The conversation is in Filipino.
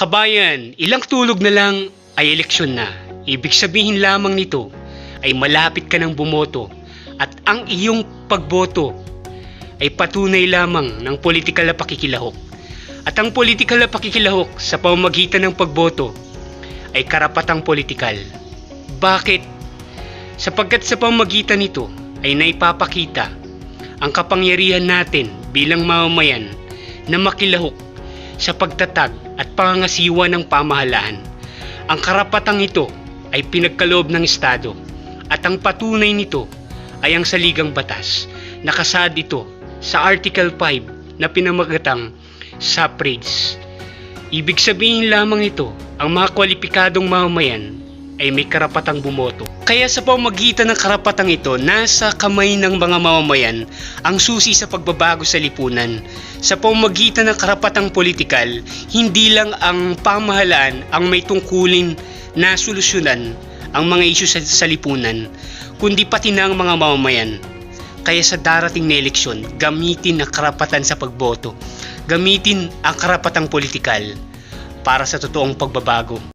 Kabayan, ilang tulog na lang ay eleksyon na. Ibig sabihin lamang nito ay malapit ka ng bumoto at ang iyong pagboto ay patunay lamang ng politikal na pakikilahok. At ang politikal na pakikilahok sa pamamagitan ng pagboto ay karapatang politikal. Bakit? Sapagkat sa pamamagitan nito ay naipapakita ang kapangyarihan natin bilang mamamayan na makilahok sa pagtatag at pangangasiwa ng pamahalaan. Ang karapatang ito ay pinagkaloob ng Estado at ang patunay nito ay ang saligang batas. Nakasaad ito sa Article 5 na pinamagatang suffrage. Ibig sabihin lamang ito, ang mga kwalipikadong mamamayan ay may karapatang bumoto. Kaya sa pamamagitan ng karapatang ito, nasa kamay ng mga mamamayan ang susi sa pagbabago sa lipunan. Sa pamamagitan ng karapatang politikal, hindi lang ang pamahalaan ang may tungkulin na solusyonan ang mga isyu sa lipunan, kundi pati na ang mga mamamayan. Kaya sa darating na eleksyon, gamitin ang karapatan sa pagboto. Gamitin ang karapatang politikal para sa totoong pagbabago.